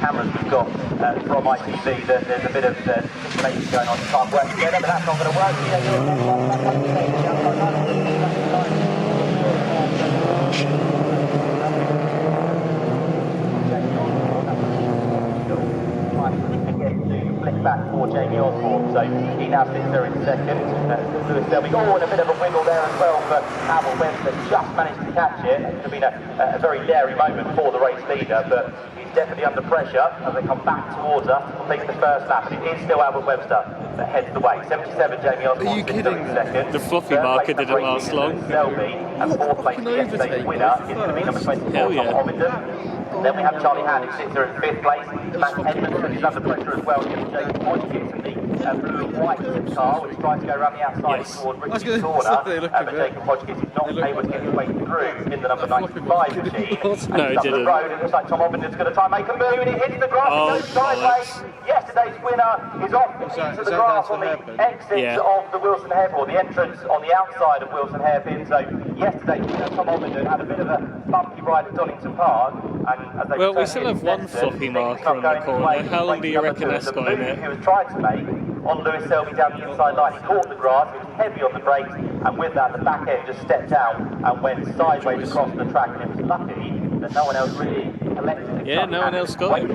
cameras we've got from ITV that there's a bit of information going on to try and work together, but that's not going to work. Back for Jamie Osborne, so he now sits there in second. Lewis Selby, and a bit of a wiggle there as well, but Albert Webster just managed to catch it. It could have been a very daring moment for the race leader, but he's definitely under pressure as they come back towards us to complete the first lap. And it is still Albert Webster that heads the way. 77 Jamie Osborne. Are you kidding? Second. The fluffy marker didn't last long. Selby, and fourth place yesterday's winner is going to be number 24, Tom Ovington. Then we have Charlie Hand, who sits there in fifth place. Matt Edmondson is under pressure as well. Jacob Hodgkins in the blue and white car, which tries to go around the outside toward Richard's corner. But Jacob Hodgkins is not able to get his way through in the number 95 machine. No, it didn't. The road, it looks like Tom Ovington's going to try and make a move, and he hits the grass, it goes sideways. Yesterday's winner is off into the grass on the exit of the Wilson Hairpin, or the entrance on the outside of Wilson Hairpin. So yesterday's winner, Tom Ovington, had a bit of a bumpy ride at Donington Park. Well, we still have one fluffy marker on the corner. How long do you reckon that's got in it? He was trying to make on Lewis Selby down the inside line. He caught the grass, it was heavy on the brakes, and with that, the back end just stepped down and went sideways across the track. And it was lucky that no one else really collected it. Yeah, no one else got it.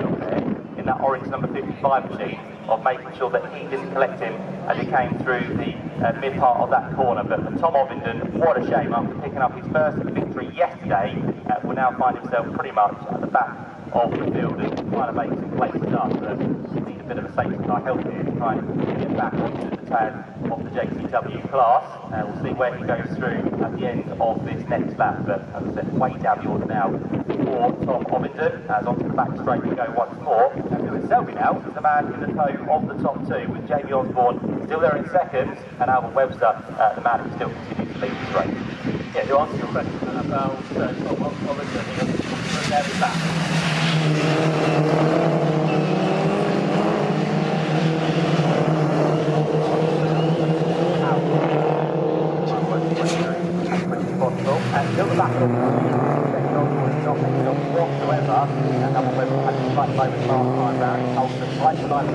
In that orange number 55 machine, of making sure that he didn't collect him as he came through the mid part of that corner. But for Tom Ovington, what a shame, after picking up his first victory yesterday, will now find himself pretty much at the back of the field and trying to make some places up. Need a bit of a safety car help here to try and get back onto the tag of the JCW class. We'll see where he goes through at the end of this next lap. But as I said, way down the order now for Tom Ovington. As onto the back straight we go once more. And Lewis Selby now is the man in the tow of the top two, with Jamie Osborne still there in second, and Albert Webster, the man who still continues to lead this race. Yeah, to answer your question about Tom Ovington, he's there with that. And still the back of not making off whatsoever, and Albert Webster had to fight moment last time round. He holds the right line.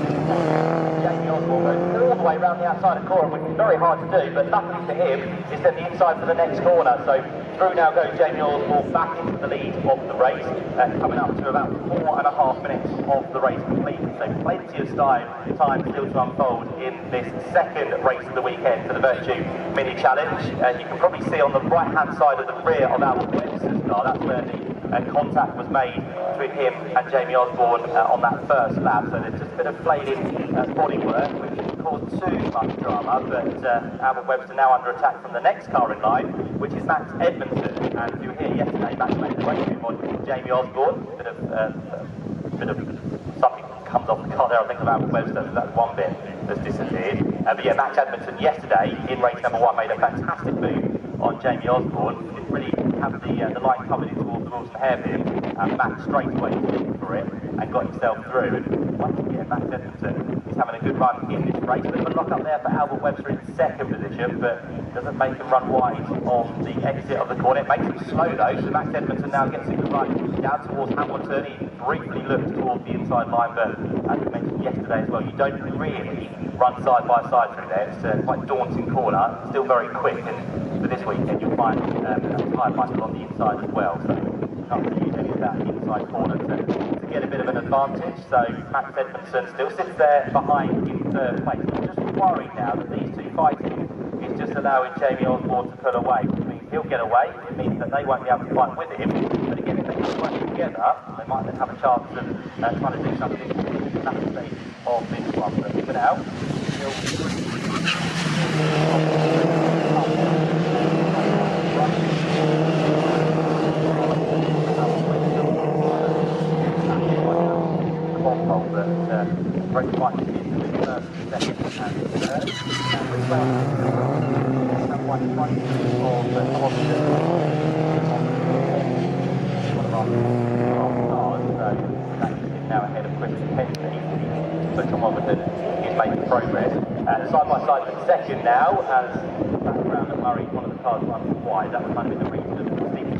Jamie Osborne goes all the way around the outside of corner, which is very hard to do, but luckily for him, it's then the inside for the next corner. So through now goes Jamie Osborne back into the lead of the race, coming up to about 4.5 minutes of the race completed. So plenty of time still to unfold in this second race of the weekend for the Virtue Mini Challenge. You can probably see on the right-hand side of the rear of Albert Webster's car, that's where the contact was made between him and Jamie Osborne on that first lap. So there's just a bit of flailing bodywork, which didn't cause too much drama, but Albert Webster now under attack from the next car in line, which is Max Edmondson. And you were here yesterday, Max made a great move on Jamie Osborne. Bit of something comes off the car there, I think, of Albert Webster. That's one bit that's disappeared. But yeah, Max Edmondson yesterday in race number 1 made a fantastic move on Jamie Osborne. Didn't really have the line covered in towards the Wilson Hairpin, and Max straight away went for it and got himself through. And once again, Max Edmondson is having a good run in this race. Bit of a lock up there for Albert Webster in second position, but doesn't make him run wide on the exit of the corner. It makes him slow though, so Max Edmondson now gets a good run down towards Hamilton. He briefly looked towards the inside line, but as we mentioned yesterday as well, you don't really run side by side through there. It's quite a daunting corner, still very quick, and for this weekend you'll find a tyre cycle on the inside as well, so you can't really use any of that inside corner to get a bit of an advantage. So Max Edmondson still sits there behind in third place. I'm just worried now that these two fighting is just allowing Jamie Osborne to pull away, which means he'll get away. It means that they won't be able to fight with him, but again, if they can work together, they might then have a chance of trying to do something in that stage of this one. But for now, very quite in the first, second and third. And with that, one in front of the one of our cars, so that is now ahead of Christian Hensley. So Tom Ovington is making progress. Side by side in second now, as background at Murray, one of the cars runs wide. That was kind of in the region of the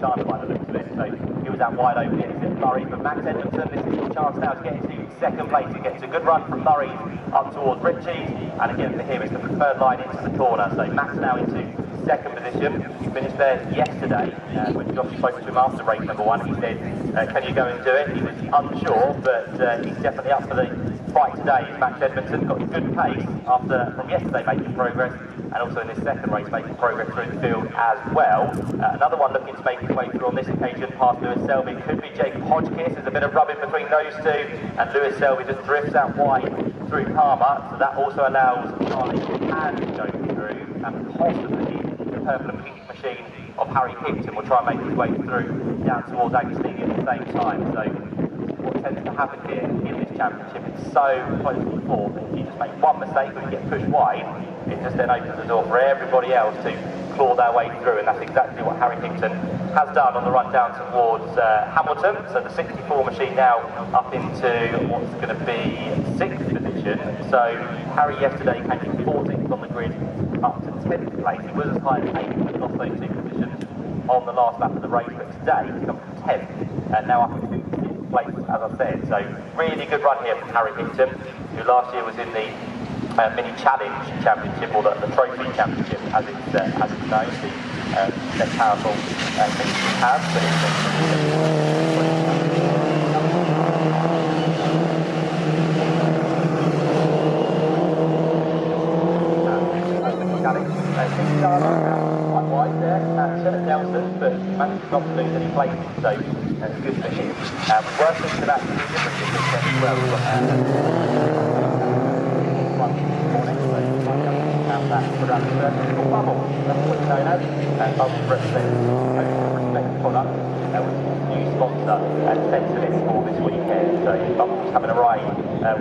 chance by the looks of it. So he was out wide open into Murray. But Max Edmondson, this is your chance now to get into second place. He gets a good run from Murray up towards Ritchie's. And again for him, it's the preferred line into the corner. So Max now into second position. He finished there yesterday when Josh spoke to him after race number 1. He said, can you go and do it? He was unsure, but he's definitely up for the fight today. Max Edmondson got good pace from yesterday making progress, and also in this second race making progress through the field as well. Another one looking to make his way through on this occasion past Lewis Selby could be Jacob Hodgkiss. There's a bit of rubbing between those two, and Lewis Selby just drifts out wide through Palmer, so that also allows Charlie Hand to go through, and possibly the purple and pink machine of Harry Hickton will try and make his way through down towards Agostini at the same time. So what tends to happen here in this championship, it's so close to the fourth, if you just make one mistake or you get pushed wide, it just then opens the door for everybody else to claw their way through, and that's exactly what Harry Hickton has done on the run down towards Hamilton. So the 64 machine now up into what's going to be 6th position. So Harry yesterday came in 14th on the grid up to 10th place. He was as high as 8th and lost those 2 positions on the last lap of the race, but today he's come from 10th and now up to 15th place, as I said. So really good run here from Harry Hickton, who last year was in the Mini Challenge Championship, or the Trophy Championship as it's known, the less powerful mini we have, but quite wide there, Nelson, but he managed not to lose any places, so that's good for him. Working to that as well. Around the circle called Bubble. That's what it's known as. And Bubble represents Respect product, which is a new sponsor and centre for this weekend. So Bubble's having a ride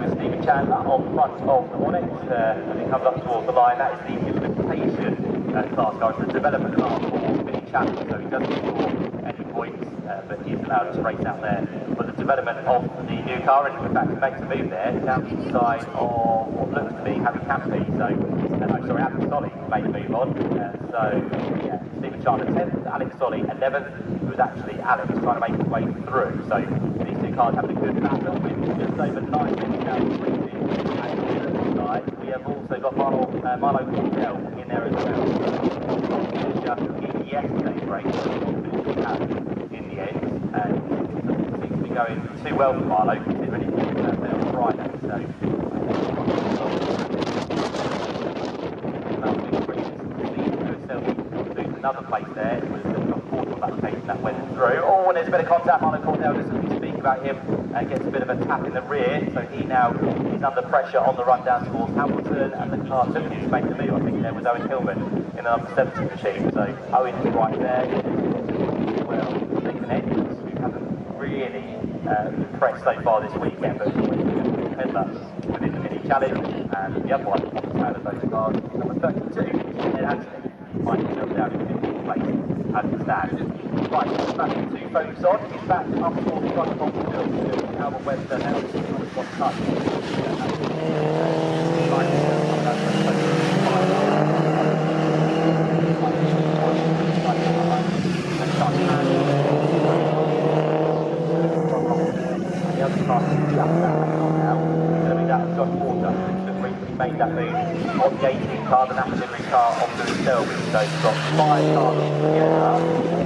with Stephen Chandler on front of the Hornet as he comes up towards the line. That is the implementation class car, it's the development car for Mini Challenge. So he doesn't score any points, but he is allowed to race out there for the development of the new car. And in fact, he makes a move there down the side of what looks to be Harry Campy. So Alex Solly made a move on. So yeah, Stephen Chandler 10th, Alex Solly 11th, who was actually Alex trying to make his way through. So these two cars having a good battle with just over 9 minutes down the street. And on the other side, we have also got Milo Cordell in there as well. In yesterday's race, in the end, and it seems to be going too well for Milo, considering he was there on Friday. Another place there, it was John Portal application that went through. Oh, and there's a bit of contact. Milo Cordell, just as we speak about him, gets a bit of a tap in the rear, so he now is under pressure on the run down towards Hamilton, and the car took him to make the move. I think there was Owen Hillman in the number 70 machine, so Owen is right there. Well, Nathan Edwards, who hasn't really impressed so far this weekend, but he's always been a good peddler within the Mini Challenge, and the other one, out of those cars, number 32, Ed Anthony. Find himself down in 15th place as it stands. Right, back to focus on. He's back up towards the front of the field. Albert Webster now is one touch. The other car is just now. It's going to be that Josh Porter, made that move on the 18 car, the National Livery car of Lewis Selby. So he's got 5 cars together,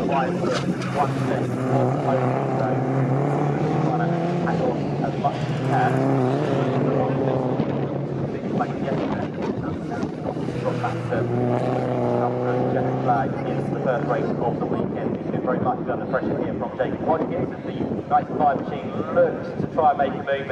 5 with 1 set of podium. So he's trying to hang on as much as he can. Sixth place yesterday. Got back to Jeff Flag in the first race of the weekend. He's been very much under pressure here from Jacob Hodgkiss as the 95 machine looks to try and make a move.